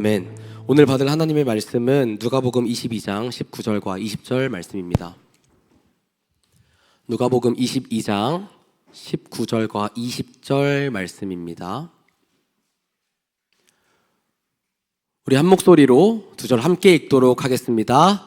아멘. 오늘 받을 하나님의 말씀은 누가복음 22장 19절과 20절 말씀입니다. 누가복음 22장 19절과 20절 말씀입니다. 우리 한 목소리로 두 절 함께 읽도록 하겠습니다.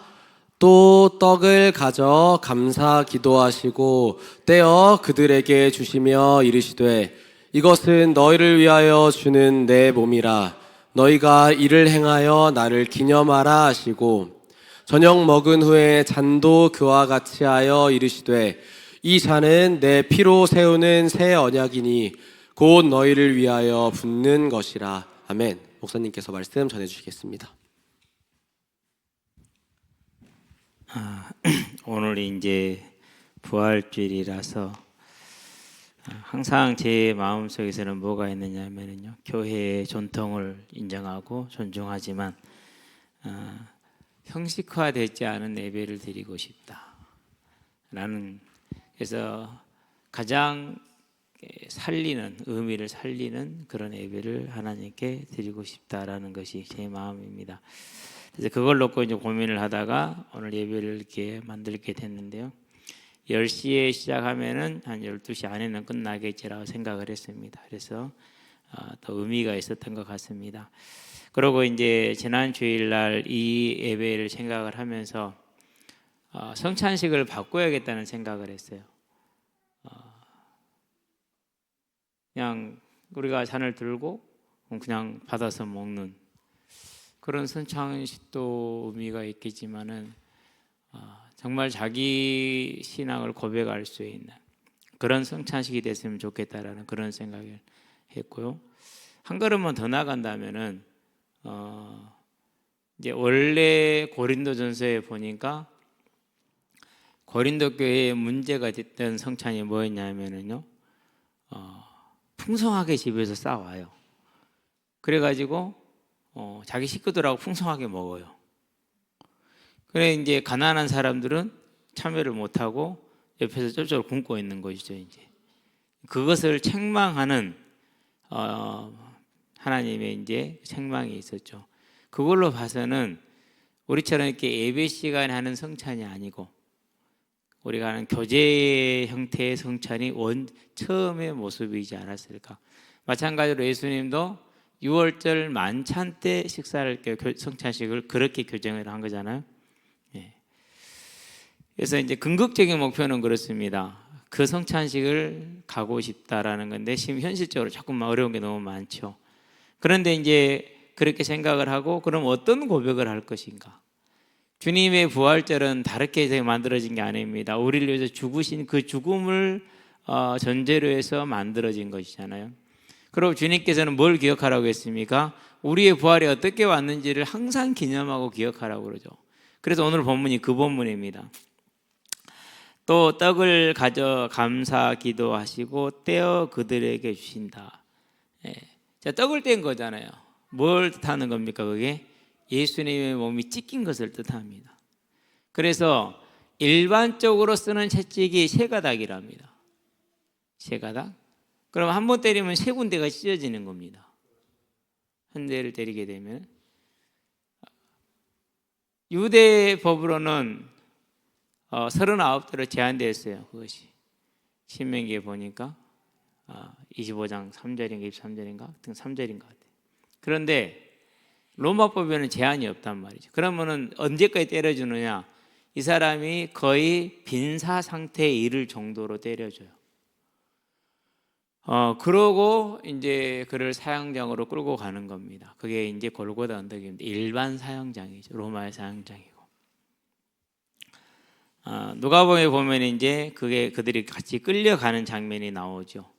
또 떡을 가져 감사 기도하시고 떼어 그들에게 주시며 이르시되 이것은 너희를 위하여 주는 내 몸이라 너희가 이를 행하여 나를 기념하라 하시고 저녁 먹은 후에 잔도 그와 같이 하여 이르시되 이 잔은 내 피로 세우는 새 언약이니 곧 너희를 위하여 붓는 것이라. 아멘. 목사님께서 말씀 전해주시겠습니다. 오늘이 이제 부활주일이라서 항상 제 마음속에서는 뭐가 있느냐면요, 교회의 전통을 인정하고 존중하지만 형식화되지 않은 예배를 드리고 싶다라는, 그래서 가장 살리는, 의미를 살리는 그런 예배를 하나님께 드리고 싶다라는 것이 제 마음입니다. 그래서 그걸 놓고 이제 고민을 하다가 오늘 예배를 이렇게 만들게 됐는데요, 10시에 시작하면은 한 12시 안에는 끝나겠지라고 생각을 했습니다. 그래서 더 의미가 있었던 것 같습니다. 그리고 이제 지난 주일날 이 예배를 생각을 하면서 성찬식을 바꿔야겠다는 생각을 했어요. 그냥 우리가 잔을 들고 그냥 받아서 먹는 그런 성찬식도 의미가 있겠지만은 정말 자기 신앙을 고백할 수 있는 그런 성찬식이 됐으면 좋겠다라는 그런 생각을 했고요. 한 걸음만 더 나간다면은 이제 원래 고린도전서에 보니까 고린도 교회에 문제가 됐던 성찬이 뭐였냐면은요, 풍성하게 집에서 싸와요. 그래가지고 자기 식구들하고 풍성하게 먹어요. 그래 이제 가난한 사람들은 참여를 못하고 옆에서 쫄쫄 굶고 있는 것이죠. 이제 그것을 책망하는 하나님의 이제 책망이 있었죠. 그걸로 봐서는 우리처럼 이렇게 예배 시간에 하는 성찬이 아니고 우리가 하는 교제 형태의 성찬이 처음의 모습이지 않았을까. 마찬가지로 예수님도 6월절 만찬 때 식사를, 성찬식을 그렇게 규정을 한 거잖아요. 그래서 이제 궁극적인 목표는 그렇습니다. 그 성찬식을 가고 싶다라는 건데 지금 현실적으로 조금만 어려운 게 너무 많죠. 그런데 이제 그렇게 생각을 하고 그럼 어떤 고백을 할 것인가? 주님의 부활절은 다르게 만들어진 게 아닙니다. 우리를 위해서 죽으신 그 죽음을 전제로 해서 만들어진 것이잖아요. 그리고 주님께서는 뭘 기억하라고 했습니까? 우리의 부활이 어떻게 왔는지를 항상 기념하고 기억하라고 그러죠. 그래서 오늘 본문이 그 본문입니다. 또 떡을 가져 감사 기도하시고 떼어 그들에게 주신다. 자, 떡을 뗀 거잖아요. 뭘 뜻하는 겁니까? 그게 예수님의 몸이 찢긴 것을 뜻합니다. 그래서 일반적으로 쓰는 채찍이 세 가닥이랍니다. 세 가닥? 그럼 한 번 때리면 세 군데가 찢어지는 겁니다. 한 대를 때리게 되면. 유대 법으로는 39대로 제한되어 있어요. 그것이 신명기에 보니까 25장 3절인가 23절인가 같은 3절인 것 같아요. 그런데 로마법에는 제한이 없단 말이죠. 그러면은 언제까지 때려주느냐? 이 사람이 거의 빈사 상태에 이를 정도로 때려줘요. 그러고 이제 그를 사형장으로 끌고 가는 겁니다. 그게 이제 골고다 언덕입니다. 일반 사형장이죠. 로마의 사형장이고. 누가복음에 보면 이제 그들이 같이 끌려가는 장면이 나오죠.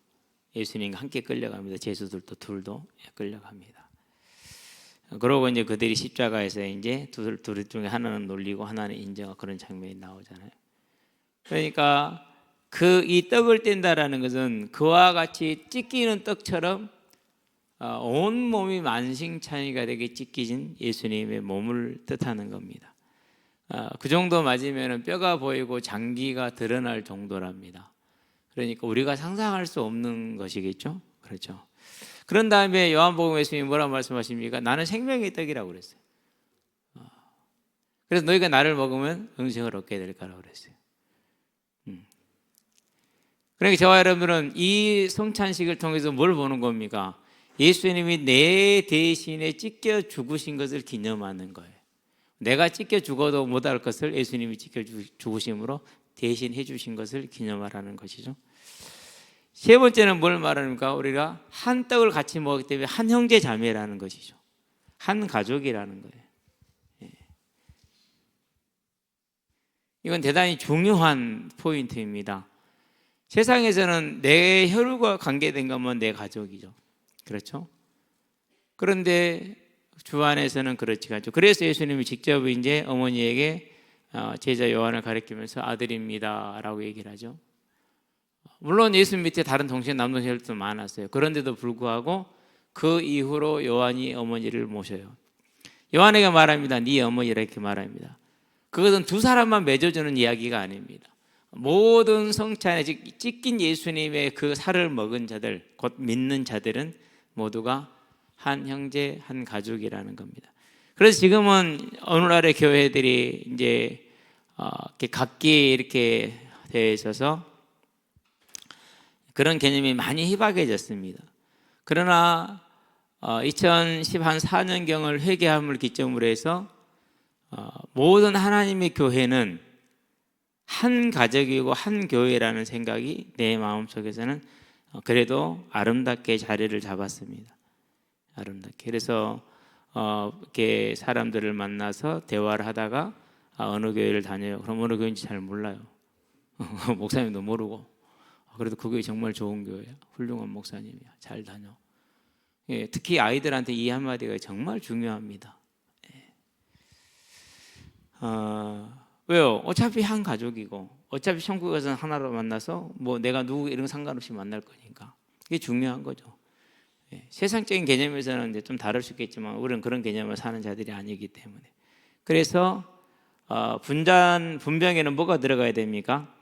예수님과 함께 끌려갑니다. 제수들도 둘도 끌려갑니다. 그러고 이제 그들이 십자가에서 이제 둘 중에 하나는 놀리고 하나는 인정하고 그런 장면이 나오잖아요. 그러니까 이 떡을 뗀다라는 것은 그와 같이 찢기는 떡처럼 온 몸이 만신창이가 되게 찢기진 예수님의 몸을 뜻하는 겁니다. 그 정도 맞으면 뼈가 보이고 장기가 드러날 정도랍니다. 그러니까 우리가 상상할 수 없는 것이겠죠. 그렇죠. 그런 다음에 요한복음 예수님이 뭐라고 말씀하십니까? 나는 생명의 떡이라고 그랬어요. 그래서 너희가 나를 먹으면 영생을 얻게 될 거라고 그랬어요. 그러니까 저와 여러분들은 이 성찬식을 통해서 뭘 보는 겁니까? 예수님이 내 대신에 찢겨 죽으신 것을 기념하는 거예요. 내가 찢겨 죽어도 못할 것을 예수님이 찢겨 죽으심으로 대신해 주신 것을 기념하라는 것이죠. 세 번째는 뭘 말합니까? 우리가 한 떡을 같이 먹기 때문에 한 형제 자매라는 것이죠. 한 가족이라는 거예요. 이건 대단히 중요한 포인트입니다. 세상에서는 내 혈육과 관계된 것만 내 가족이죠. 그렇죠? 그런데 주 안에서는 그렇지가 않죠. 그래서 예수님이 직접 이제 어머니에게 제자 요한을 가리키면서 아들입니다라고 얘기를 하죠. 물론 예수 밑에 다른 동생 남동생들도 많았어요. 그런데도 불구하고 그 이후로 요한이 어머니를 모셔요. 요한에게 말합니다. 네 어머니라 이렇게 말합니다. 그것은 두 사람만 맺어주는 이야기가 아닙니다. 모든 성찬에 찢긴 예수님의 그 살을 먹은 자들, 곧 믿는 자들은 모두가 한 형제, 한 가족이라는 겁니다. 그래서 지금은 오늘날의 교회들이 이제 각기 이렇게 되어 있어서 그런 개념이 많이 희박해졌습니다. 그러나 2014년경을 회개함을 기점으로 해서 모든 하나님의 교회는 한 가족이고 한 교회라는 생각이 내 마음속에서는 그래도 아름답게 자리를 잡았습니다. 아름답게. 그래서 이렇게 사람들을 만나서 대화를 하다가 어느 교회를 다녀요. 그럼 어느 교회인지 잘 몰라요. 목사님도 모르고. 그래도 그 교회 정말 좋은 교회야. 훌륭한 목사님이야. 잘 다녀. 예, 특히 아이들한테 이 한마디가 정말 중요합니다. 왜요? 어차피 한 가족이고 어차피 천국에서는 하나로 만나서 뭐 내가 누구 이런 상관없이 만날 거니까 이게 중요한 거죠. 예, 세상적인 개념에서는 이제 좀 다를 수 있겠지만 우리는 그런 개념을 사는 자들이 아니기 때문에 그래서 분병에는 뭐가 들어가야 됩니까?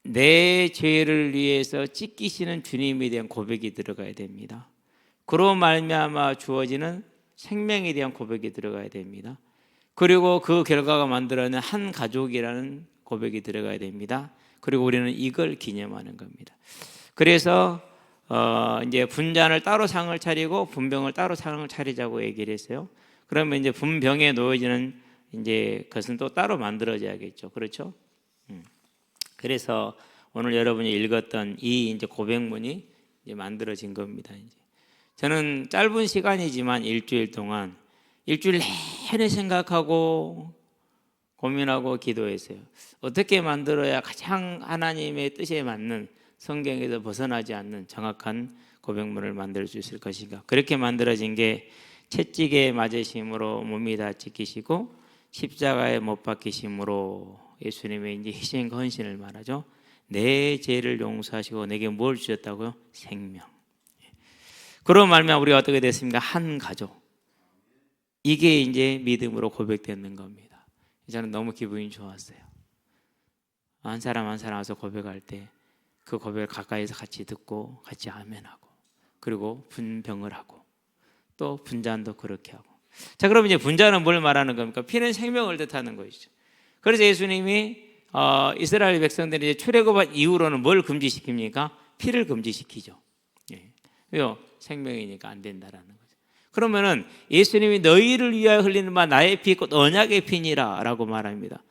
내 죄를 위해서 찢기시는 주님에 대한 고백이 들어가야 됩니다. 그로 말미암아 주어지는 생명에 대한 고백이 들어가야 됩니다. 그리고 그 결과가 만들어낸 한 가족이라는 고백이 들어가야 됩니다. 그리고 우리는 이걸 기념하는 겁니다. 그래서 이제 분잔을 따로 상을 차리고 분병을 따로 상을 차리자고 얘기를 했어요. 그러면 이제 분병에 놓여지는 이제 것은 또 따로 만들어져야겠죠. 그렇죠? 그래서 오늘 여러분이 읽었던 이 이제 고백문이 이제 만들어진 겁니다. 이제 저는 짧은 시간이지만 일주일 동안 일주일 내내 생각하고 고민하고 기도했어요. 어떻게 만들어야 가장 하나님의 뜻에 맞는 성경에서 벗어나지 않는 정확한 고백문을 만들 수 있을 것인가. 그렇게 만들어진 게 채찍에 맞으심으로 몸이 다 찢기시고 십자가에 못 박히심으로 예수님의 이제 희생과 헌신을 말하죠. 내 죄를 용서하시고 내게 뭘 주셨다고요? 생명. 그런 말면 우리가 어떻게 됐습니까? 한 가족. 이게 이제 믿음으로 고백되는 겁니다. 저는 너무 기분이 좋았어요. 한 사람 한 사람 와서 고백할 때 그 고백을 가까이서 같이 듣고 같이 아멘하고 그리고 분병을 하고 또 분잔도 그렇게 하고. 자, 그럼 이제 분잔은 뭘 말하는 겁니까? 피는 생명을 뜻하는 것이죠. 그래서 예수님이 이스라엘 백성들이 이제 출애굽한 이후로는 뭘 금지시킵니까? 피를 금지시키죠. 예. 왜요? 생명이니까 안 된다라는 거죠. 그러면은 예수님이 너희를 위하여 흘리는 바 나의 피 곧 언약의 피니라라고 말합니다.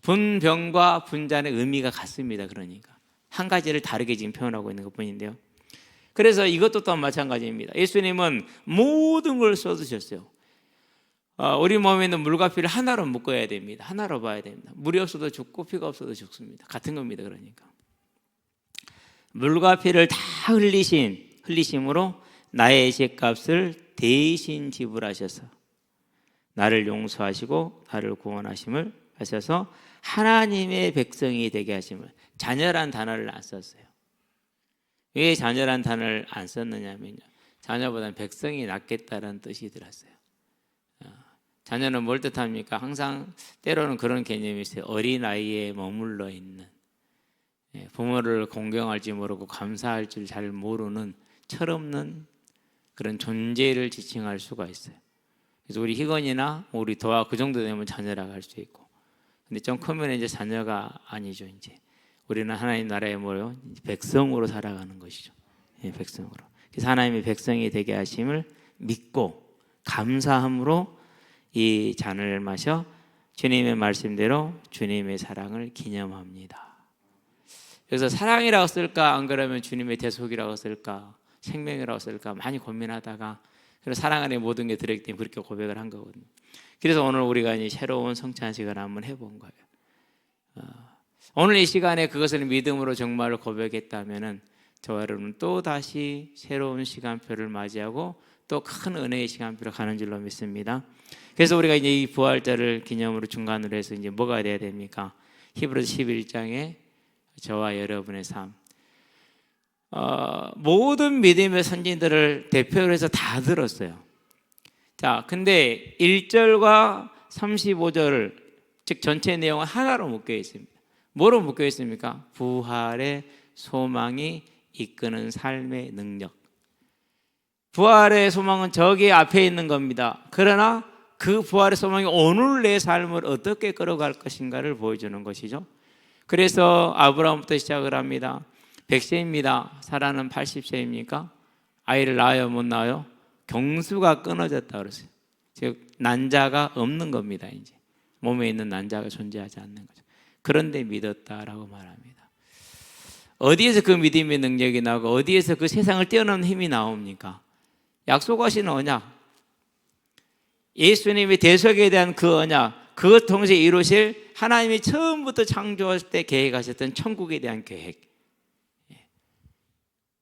분병과 분잔의 의미가 같습니다. 그러니까 한 가지를 다르게 지금 표현하고 있는 것뿐인데요. 그래서 이것도 또한 마찬가지입니다. 예수님은 모든 걸 쏟으셨어요. 우리 몸에 있는 물과 피를 하나로 묶어야 됩니다. 하나로 봐야 됩니다. 물이 없어도 죽고 피가 없어도 죽습니다. 같은 겁니다. 그러니까 물과 피를 다 흘리심으로 나의 죄값을 대신 지불하셔서 나를 용서하시고 나를 구원하심을 하셔서 하나님의 백성이 되게 하심을. 자녀란 단어를 안 썼어요. 왜 자녀란 단어를 안 썼느냐면요, 자녀보다는 백성이 낫겠다는 뜻이 들었어요. 자녀는 뭘 뜻합니까? 항상 때로는 그런 개념이 있어요. 어린아이에 머물러 있는, 부모를 공경할 줄 모르고 감사할 줄 잘 모르는 철없는 그런 존재를 지칭할 수가 있어요. 그래서 우리 희건이나 우리 도와 그 정도 되면 자녀라고 할 수 있고, 근데 좀 크면 이제 자녀가 아니죠. 이제 우리는 하나님 나라의 뭐요? 백성으로 살아가는 것이죠. 예, 백성으로. 그래서 하나님의 백성이 되게 하심을 믿고 감사함으로 이 잔을 마셔 주님의 말씀대로 주님의 사랑을 기념합니다. 그래서 사랑이라고 쓸까, 안 그러면 주님의 대속이라고 쓸까, 생명이라고 쓸까 많이 고민하다가, 그래서 사랑 안에 모든 게 들어있기 때문에 그렇게 고백을 한 거거든요. 그래서 오늘 우리가 이제 새로운 성찬식을 한번 해본 거예요. 오늘 이 시간에 그것을 믿음으로 정말 고백했다면은 저와 여러분은 또 다시 새로운 시간표를 맞이하고 또 큰 은혜의 시간표로 가는 줄로 믿습니다. 그래서 우리가 이제 이 부활절을 기념으로 중간으로 해서 이제 뭐가 돼야 됩니까? 히브리서 11장에 저와 여러분의 삶, 모든 믿음의 선진들을 대표로 해서 다 들었어요. 자, 근데 1절과 35절, 즉 전체 내용은 하나로 묶여 있습니다. 뭐로 묶여 있습니까? 부활의 소망이 이끄는 삶의 능력. 부활의 소망은 저기 앞에 있는 겁니다. 그러나 그 부활의 소망이 오늘 내 삶을 어떻게 끌어갈 것인가를 보여주는 것이죠. 그래서 아브라함부터 시작을 합니다. 100세입니다. 사라는 80세입니까? 아이를 낳아요, 못 낳아요? 경수가 끊어졌다 그랬어요. 즉 난자가 없는 겁니다. 이제 몸에 있는 난자가 존재하지 않는 거죠. 그런데 믿었다라고 말합니다. 어디에서 그 믿음의 능력이 나오고 어디에서 그 세상을 뛰어넘는 힘이 나옵니까? 약속하신 언약, 예수님의 대속에 대한 그 언약, 그것 통해서 이루실 하나님이 처음부터 창조하실 때 계획하셨던 천국에 대한 계획.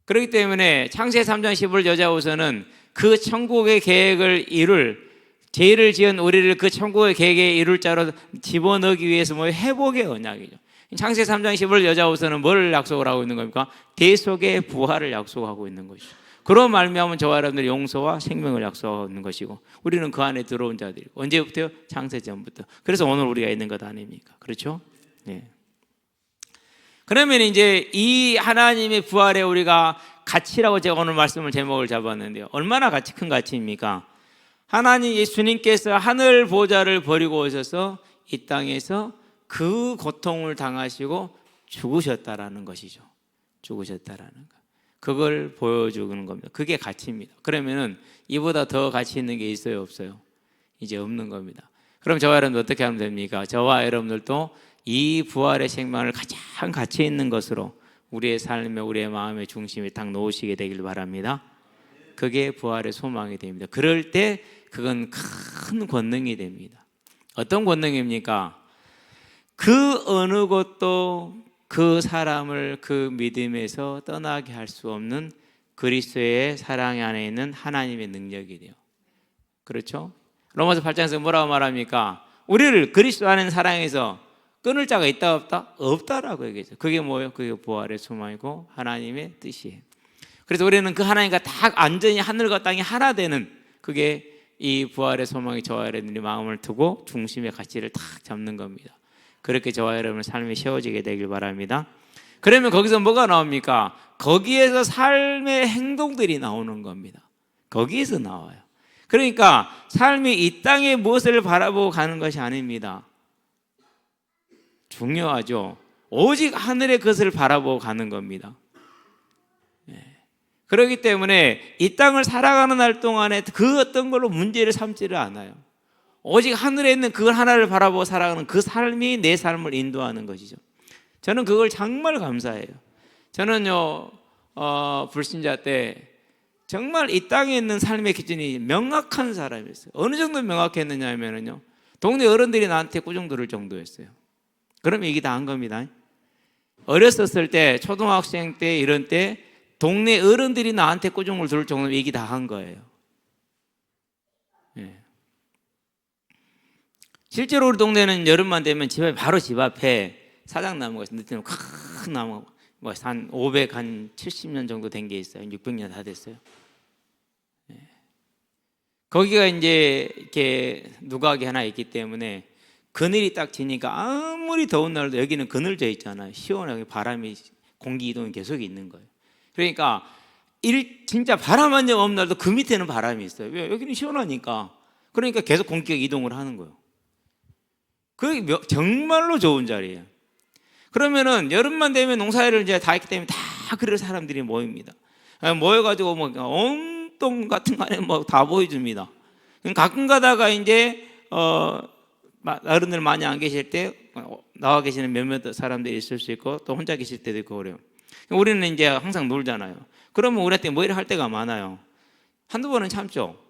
그렇기 때문에 창세기 3장 15절 여자후서는 그 천국의 계획을 이룰, 죄를 지은 우리를 그 천국의 계획에 이룰 자로 집어넣기 위해서 뭐 회복의 언약이죠. 창세기 3장 15절 여자후서는 뭘 약속을 하고 있는 겁니까? 대속의 부활을 약속하고 있는 것이죠. 그런 말미암은 저와 여러분들 용서와 생명을 약속하고 있는 것이고, 우리는 그 안에 들어온 자들이고, 언제부터요? 창세 전부터. 그래서 오늘 우리가 있는 것 아닙니까? 그렇죠? 네. 그러면 이제 이 하나님의 부활에 우리가 가치라고 제가 오늘 말씀을 제목을 잡았는데요. 얼마나 가치 큰 가치입니까? 하나님 예수님께서 하늘 보좌를 버리고 오셔서 이 땅에서 그 고통을 당하시고 죽으셨다라는 것이죠. 죽으셨다라는 것. 그걸 보여주는 겁니다. 그게 가치입니다. 그러면은 이보다 더 가치 있는 게 있어요, 없어요? 이제 없는 겁니다. 그럼 저와 여러분들 어떻게 하면 됩니까? 저와 여러분들도 이 부활의 생명을 가장 가치 있는 것으로 우리의 삶에, 우리의 마음의 중심에 딱 놓으시게 되길 바랍니다. 그게 부활의 소망이 됩니다. 그럴 때 그건 큰 권능이 됩니다. 어떤 권능입니까? 그 어느 것도 그 사람을 그 믿음에서 떠나게 할 수 없는 그리스도의 사랑 안에 있는 하나님의 능력이 돼요. 그렇죠? 로마서 8장에서 뭐라고 말합니까? 우리를 그리스도 안에 사랑해서 끊을 자가 있다 없다? 없다라고 얘기했죠. 그게 뭐예요? 그게 부활의 소망이고 하나님의 뜻이에요. 그래서 우리는 그 하나님과 딱 완전히 하늘과 땅이 하나 되는, 그게 이 부활의 소망이 저와 여러분들이 마음을 두고 중심의 가치를 딱 잡는 겁니다. 그렇게 저와 여러분의 삶이 세워지게 되길 바랍니다. 그러면 거기서 뭐가 나옵니까? 거기에서 삶의 행동들이 나오는 겁니다. 거기에서 나와요. 그러니까 삶이 이 땅에 무엇을 바라보고 가는 것이 아닙니다. 중요하죠. 오직 하늘의 것을 바라보고 가는 겁니다. 그렇기 때문에 이 땅을 살아가는 날 동안에 그 어떤 걸로 문제를 삼지를 않아요. 오직 하늘에 있는 그걸 하나를 바라보고 살아가는 그 삶이 내 삶을 인도하는 것이죠. 저는 그걸 정말 감사해요. 저는요, 불신자 때 정말 이 땅에 있는 삶의 기준이 명확한 사람이었어요. 어느 정도 명확했느냐 하면요, 동네 어른들이 나한테 꾸중 들을 정도였어요. 그러면 이게 다 한 겁니다. 어렸었을 때, 초등학생 때, 이런 때 동네 어른들이 나한테 꾸중을 들을 정도면 이게 다 한 거예요. 실제로 우리 동네는 여름만 되면 바로 집 앞에 사장나무가 있어요. 늦에는 큰 나무, 한 500, 한 70년 정도 된 게 있어요. 600년 다 됐어요. 거기가 이제 이렇게 누각이 하나 있기 때문에 그늘이 딱 지니까 아무리 더운 날도 여기는 그늘 져 있잖아요. 시원하게 바람이, 공기 이동이 계속 있는 거예요. 그러니까 진짜 바람 한 점 없는 날도 그 밑에는 바람이 있어요. 왜? 여기는 시원하니까. 그러니까 계속 공기가 이동을 하는 거예요. 그게 정말로 좋은 자리예요. 그러면은 여름만 되면 농사일을 이제 다 했기 때문에 다 그럴 사람들이 모입니다. 모여가지고 뭐 온통 같은 거 안에 뭐 다 보여줍니다. 가끔 가다가 이제 어른들 많이 안 계실 때 나와 계시는 몇몇 사람들이 있을 수 있고 또 혼자 계실 때도 있고 그래요. 우리는 이제 항상 놀잖아요. 그러면 우리한테 뭐 이래 할 때가 많아요. 한두 번은 참죠.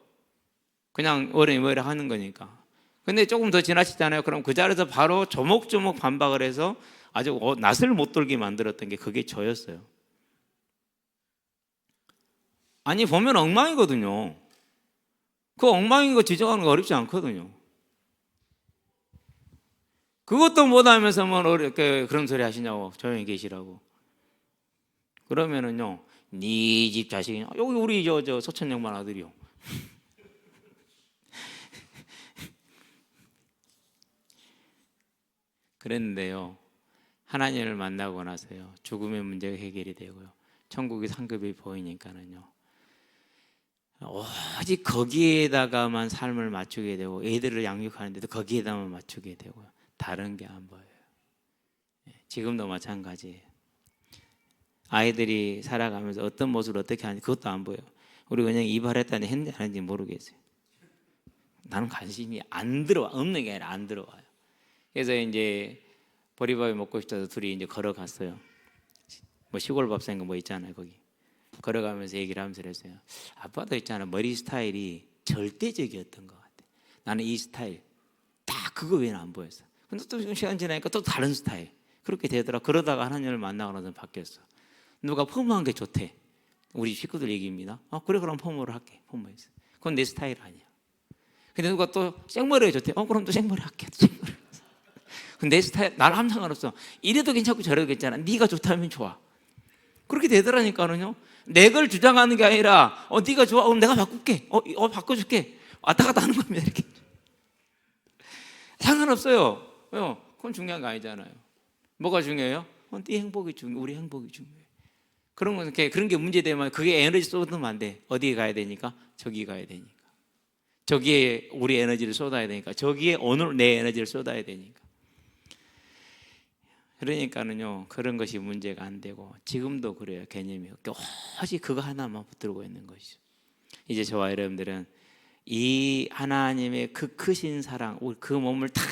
그냥 어른이 뭐 이래 하는 거니까. 근데 조금 더 지나치잖아요. 그럼 그 자리에서 바로 조목조목 반박을 해서 아주 낯을 못 돌게 만들었던 게 그게 저였어요. 아니 보면 엉망이거든요. 그 엉망인 거 지적하는 거 어렵지 않거든요. 그것도 못하면서 뭐 어렵게 그런 소리 하시냐고 조용히 계시라고. 그러면은요, 네 집 자식이 여기 우리 저 소천 양반 아들이요. 그랬는데요, 하나님을 만나고 나서요, 죽음의 문제가 해결이 되고요, 천국의 상급이 보이니까는요, 오직 거기에다가만 삶을 맞추게 되고 애들을 양육하는데도 거기에다만 맞추게 되고요, 다른 게 안 보여요. 지금도 마찬가지예요. 아이들이 살아가면서 어떤 모습을 어떻게 하는지 그것도 안 보여요. 우리 그냥 이발했다니 했는지 안 했는지 모르겠어요. 나는 관심이 안 들어와. 없는 게 아니라 안 들어와요. 그래서 이제 보리밥이 먹고 싶어서 둘이 이제 걸어갔어요. 뭐 시골 밥상인가 뭐 있잖아요, 거기. 걸어가면서 얘기를 하면서 그랬어요. 아빠도 있잖아, 머리 스타일이 절대적이었던 것 같아. 나는 이 스타일 딱 그거 외에는 안 보였어. 근데 또 시간 지나니까 또 다른 스타일. 그렇게 되더라. 그러다가 하나님을 만나고 나서 바뀌었어. 누가 펌한 게 좋대. 우리 식구들 얘기입니다. 그래 그럼 펌으로 할게. 펌머했어. 그건 내 스타일 아니야. 근데 누가 또 생머리가 좋대. 그럼 또 생머리 할게. 생머리. 근데 내 스타일 나랑 아무 상관없어. 이래도 괜찮고 저래도 괜찮아. 네가 좋다면 좋아. 그렇게 되더라니까는요. 내 걸 주장하는 게 아니라 네가 좋아. 그럼 내가 바꿀게. 바꿔줄게. 왔다 갔다 하는 겁니다. 이렇게. 상관없어요. 왜요? 그건 중요한 거 아니잖아요. 뭐가 중요해요? 네 행복이 중요해. 우리 행복이 중요해. 그런 게 문제되면 그게 에너지 쏟으면 안 돼. 어디에 가야 되니까? 저기 가야 되니까. 저기에 우리 에너지를 쏟아야 되니까. 저기에 오늘 내 에너지를 쏟아야 되니까. 그러니까는요, 그런 것이 문제가 안 되고 지금도 그래요. 개념이 오직 그거 하나만 붙들고 있는 것이죠. 이제 저와 여러분들은 이 하나님의 그 크신 사랑, 그 몸을 다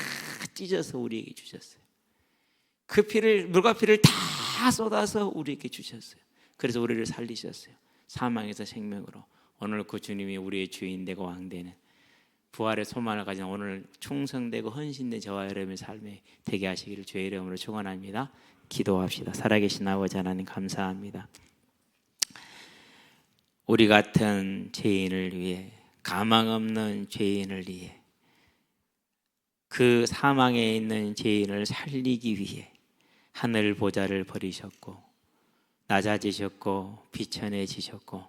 찢어서 우리에게 주셨어요. 그 물과 피를 다 쏟아서 우리에게 주셨어요. 그래서 우리를 살리셨어요. 사망에서 생명으로. 오늘 그 주님이 우리의 주인 되고 왕 되는 부활의 소망을 가진 오늘 충성되고 헌신된 저와 여러분의 삶에 되게 하시기를 주의 이름으로 축원합니다. 기도합시다. 살아계신 아버지 하나님 감사합니다. 우리 같은 죄인을 위해, 가망 없는 죄인을 위해, 그 사망에 있는 죄인을 살리기 위해 하늘 보좌를 버리셨고 낮아지셨고 비천해지셨고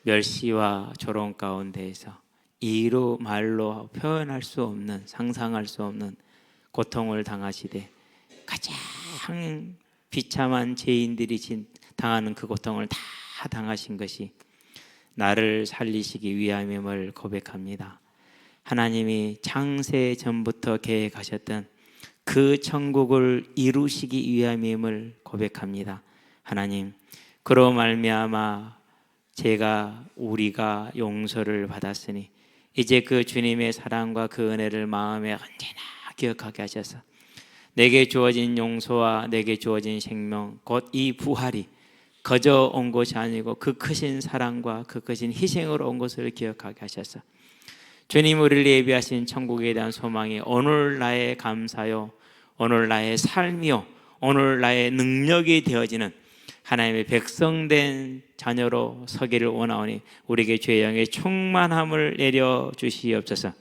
멸시와 조롱 가운데에서 이로 말로 표현할 수 없는, 상상할 수 없는 고통을 당하시되 가장 비참한 죄인들이 당하는 그 고통을 다 당하신 것이 나를 살리시기 위함임을 고백합니다. 하나님이 창세 전부터 계획하셨던 그 천국을 이루시기 위함임을 고백합니다. 하나님, 그로 말미암아 우리가 용서를 받았으니 이제 그 주님의 사랑과 그 은혜를 마음에 언제나 기억하게 하셔서 내게 주어진 용서와 내게 주어진 생명, 곧 이 부활이 거저 온 것이 아니고 그 크신 사랑과 그 크신 희생으로 온 것을 기억하게 하셔서 주님 우리를 예비하신 천국에 대한 소망이 오늘 나의 감사요, 오늘 나의 삶이요, 오늘 나의 능력이 되어지는 하나님의 백성된 자녀로 서기를 원하오니 우리에게 죄의 영의 충만함을 내려주시옵소서.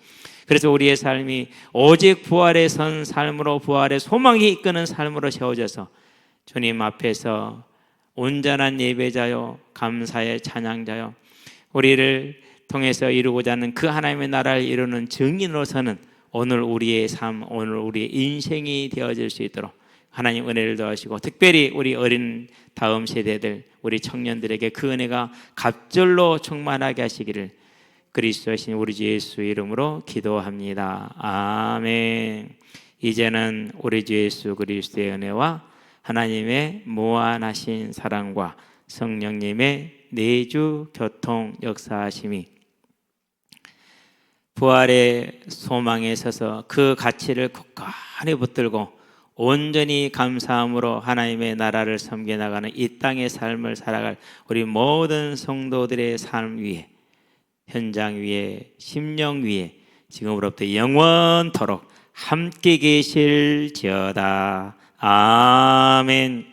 그래서 우리의 삶이 오직 부활에 선 삶으로, 부활의 소망이 이끄는 삶으로 세워져서 주님 앞에서 온전한 예배자요, 감사의 찬양자요, 우리를 통해서 이루고자 하는 그 하나님의 나라를 이루는 증인으로서는 오늘 우리의 삶, 오늘 우리의 인생이 되어질 수 있도록 하나님 은혜를 더하시고 특별히 우리 어린 다음 세대들 우리 청년들에게 그 은혜가 갑절로 충만하게 하시기를 그리스도이신 우리 주 예수 이름으로 기도합니다. 아멘. 이제는 우리 주 예수 그리스도의 은혜와 하나님의 무한하신 사랑과 성령님의 내주 교통 역사하심이 부활의 소망에 서서 그 가치를 굳건히 붙들고 온전히 감사함으로 하나님의 나라를 섬겨 나가는 이 땅의 삶을 살아갈 우리 모든 성도들의 삶 위에 현장 위에 심령 위에 지금으로부터 영원토록 함께 계실지어다. 아멘.